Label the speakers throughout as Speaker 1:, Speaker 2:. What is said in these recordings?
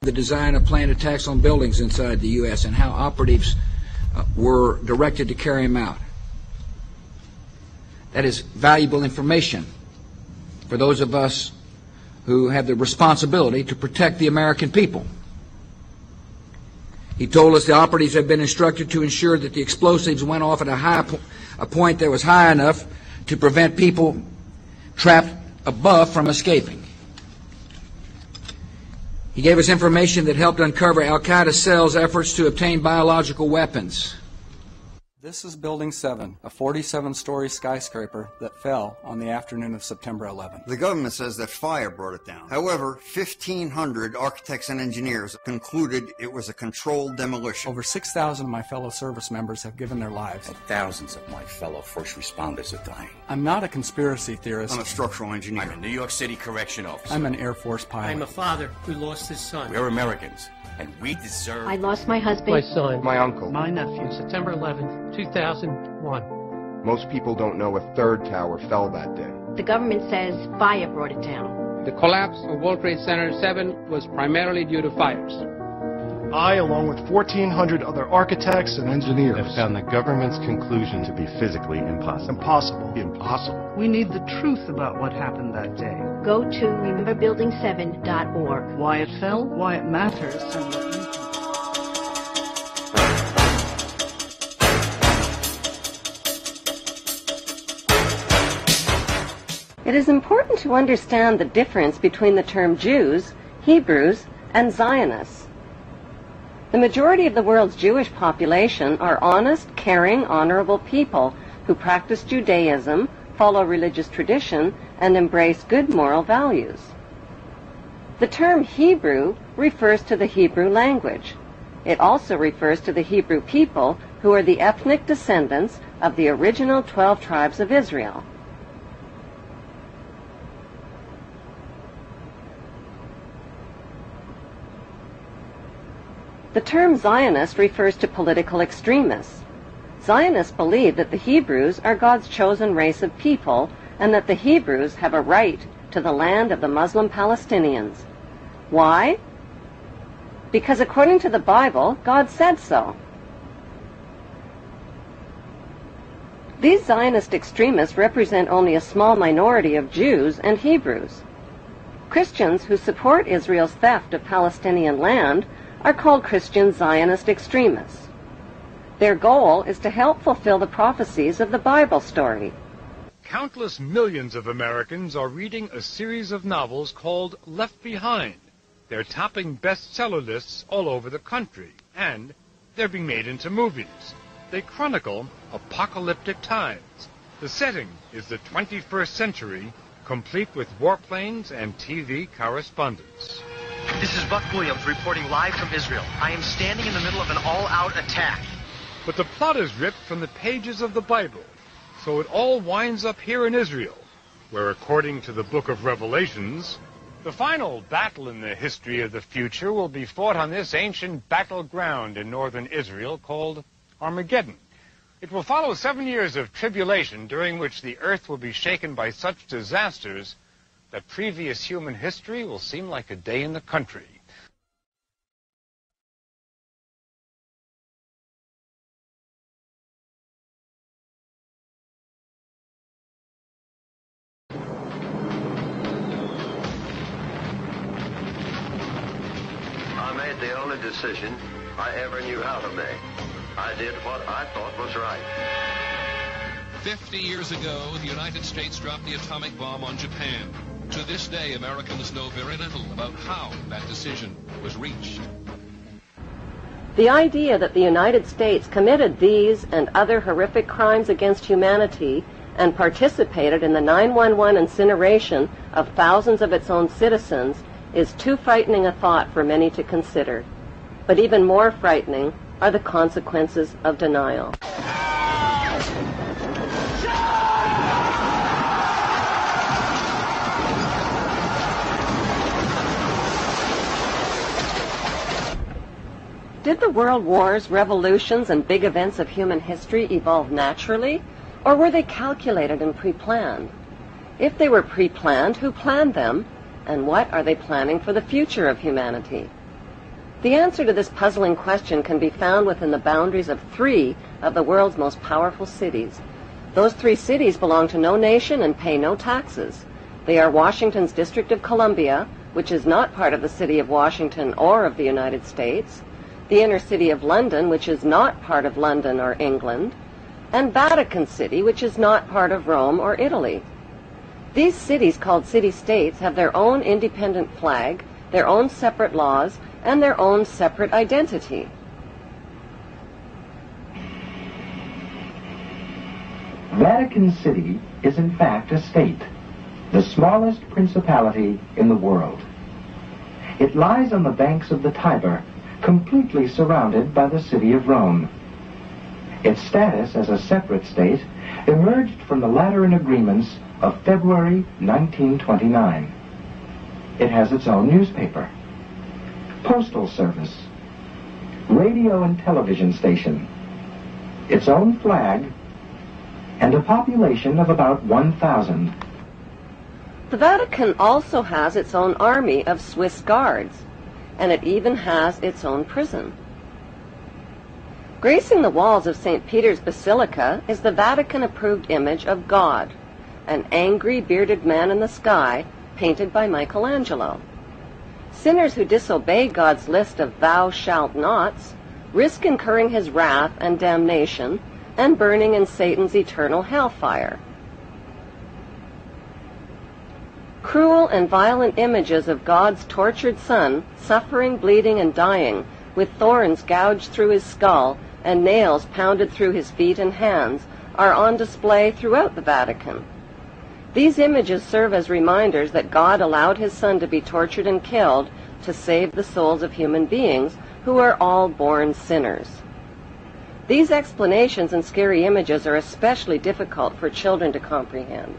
Speaker 1: The design of planned attacks on buildings inside the U.S. and how operatives were directed to carry them out. That is valuable information for those of us who have the responsibility to protect the American people. He told us the operatives had been instructed to ensure that the explosives went off at a point that was high enough to prevent people trapped above from escaping. He gave us information that helped uncover Al-Qaeda cells' efforts to obtain biological weapons.
Speaker 2: This is Building 7, a 47-story skyscraper that fell on the afternoon of September 11th.
Speaker 3: The government says that fire brought it down. However, 1,500 architects and engineers concluded it was a controlled demolition.
Speaker 2: Over 6,000 of my fellow service members have given their lives.
Speaker 4: And thousands of my fellow first responders are dying.
Speaker 2: I'm not a conspiracy theorist.
Speaker 3: I'm a structural engineer.
Speaker 4: I'm a New York City correction officer.
Speaker 2: I'm an Air Force pilot.
Speaker 5: I'm a father who lost his son.
Speaker 4: We're Americans, and we deserve...
Speaker 6: I lost my husband.
Speaker 5: My son.
Speaker 7: My uncle.
Speaker 5: My nephew. September 11th, 2001.
Speaker 7: Most people don't know a third tower fell that day.
Speaker 6: The government says fire brought it down.
Speaker 8: The collapse of World Trade Center 7 was primarily due to fires.
Speaker 9: I, along with 1,400 other architects and engineers,
Speaker 10: have found the government's conclusion to be physically impossible.
Speaker 9: Impossible.
Speaker 11: We need the truth about what happened that day.
Speaker 6: Go to rememberbuilding7.org.
Speaker 11: Why it fell, why it matters, and what you can do.
Speaker 12: It is important to understand the difference between the term Jews, Hebrews, and Zionists. The majority of the world's Jewish population are honest, caring, honorable people who practice Judaism, follow religious tradition, and embrace good moral values. The term Hebrew refers to the Hebrew language. It also refers to the Hebrew people who are the ethnic descendants of the original 12 tribes of Israel. The term Zionist refers to political extremists. Zionists believe that the Hebrews are God's chosen race of people and that the Hebrews have a right to the land of the Muslim Palestinians. Why? Because according to the Bible, God said so. These Zionist extremists represent only a small minority of Jews and Hebrews. Christians who support Israel's theft of Palestinian land are called Christian Zionist extremists. Their goal is to help fulfill the prophecies of the Bible story.
Speaker 13: Countless millions of Americans are reading a series of novels called Left Behind. They're topping bestseller lists all over the country, and they're being made into movies. They chronicle apocalyptic times. The setting is the 21st century, complete with warplanes and TV correspondence.
Speaker 14: This is Buck Williams reporting live from Israel. I am standing in the middle of an all-out attack.
Speaker 13: But the plot is ripped from the pages of the Bible, so it all winds up here in Israel, where, according to the book of Revelations, the final battle in the history of the future will be fought on this ancient battleground in northern Israel called Armageddon. It will follow 7 years of tribulation, during which the earth will be shaken by such disasters that previous human history will seem like a day in the country.
Speaker 15: I made the only decision I ever knew how to make. I did what I thought was right.
Speaker 16: 50 years ago, the United States dropped the atomic bomb on Japan. To this day, Americans know very little about how that decision was reached.
Speaker 12: The idea that the United States committed these and other horrific crimes against humanity and participated in the 9/11 incineration of thousands of its own citizens is too frightening a thought for many to consider. But even more frightening are the consequences of denial. Did the world wars, revolutions, and big events of human history evolve naturally, or were they calculated and pre-planned? If they were pre-planned, who planned them, and what are they planning for the future of humanity? The answer to this puzzling question can be found within the boundaries of 3 of the world's most powerful cities. Those 3 cities belong to no nation and pay no taxes. They are Washington's District of Columbia, which is not part of the city of Washington or of the United States, the inner city of London, which is not part of London or England, and Vatican City, which is not part of Rome or Italy. These cities, called city-states, have their own independent flag, their own separate laws, and their own separate identity.
Speaker 17: Vatican City is in fact a state, the smallest principality in the world. It lies on the banks of the Tiber, completely surrounded by the city of Rome. Its status as a separate state emerged from the Lateran Agreements of February 1929. It has its own newspaper, postal service, radio and television station, its own flag, and a population of about 1,000.
Speaker 12: The Vatican also has its own army of Swiss guards, and it even has its own prison. Gracing the walls of St. Peter's Basilica is the Vatican-approved image of God, an angry, bearded man in the sky, painted by Michelangelo. Sinners who disobey God's list of thou shalt nots risk incurring his wrath and damnation and burning in Satan's eternal hellfire. Cruel and violent images of God's tortured Son, suffering, bleeding, and dying, with thorns gouged through his skull and nails pounded through his feet and hands, are on display throughout the Vatican. These images serve as reminders that God allowed his Son to be tortured and killed to save the souls of human beings who are all born sinners. These explanations and scary images are especially difficult for children to comprehend.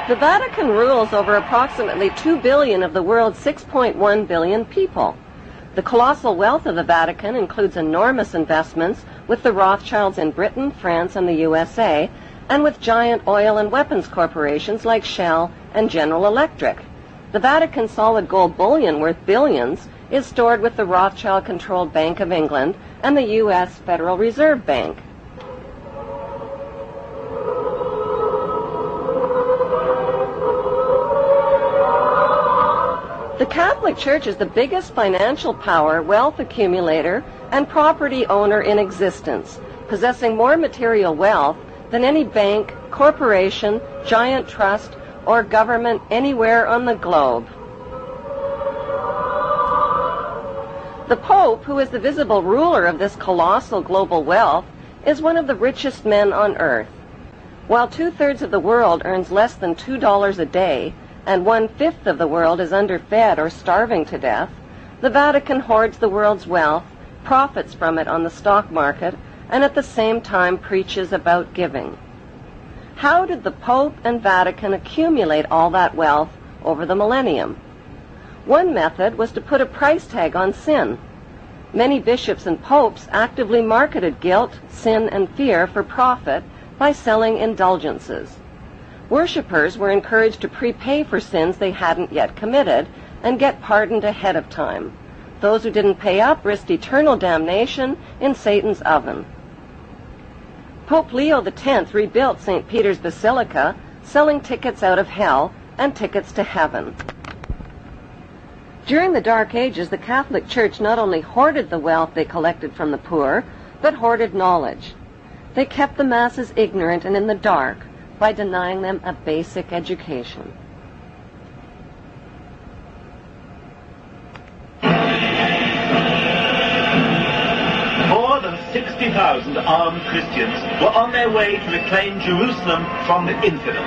Speaker 12: The Vatican rules over approximately 2 billion of the world's 6.1 billion people. The colossal wealth of the Vatican includes enormous investments with the Rothschilds in Britain, France, and the USA, and with giant oil and weapons corporations like Shell and General Electric. The Vatican solid gold bullion worth billions is stored with the Rothschild-controlled Bank of England and the U.S. Federal Reserve Bank. The Catholic Church is the biggest financial power, wealth accumulator, and property owner in existence, possessing more material wealth than any bank, corporation, giant trust, or government anywhere on the globe. The Pope, who is the visible ruler of this colossal global wealth, is one of the richest men on earth. While 2/3 of the world earns less than $2 a day, and 1/5 of the world is underfed or starving to death, the Vatican hoards the world's wealth, profits from it on the stock market, and at the same time preaches about giving. How did the Pope and Vatican accumulate all that wealth over the millennium? One method was to put a price tag on sin. Many bishops and popes actively marketed guilt, sin, and fear for profit by selling indulgences. Worshippers were encouraged to prepay for sins they hadn't yet committed and get pardoned ahead of time. Those who didn't pay up risked eternal damnation in Satan's oven. Pope Leo X rebuilt St. Peter's Basilica, selling tickets out of hell and tickets to heaven. During the Dark Ages, the Catholic Church not only hoarded the wealth they collected from the poor, but hoarded knowledge. They kept the masses ignorant and in the dark by denying them a basic education.
Speaker 18: More than 60,000 armed Christians were on their way to reclaim Jerusalem from the infidel.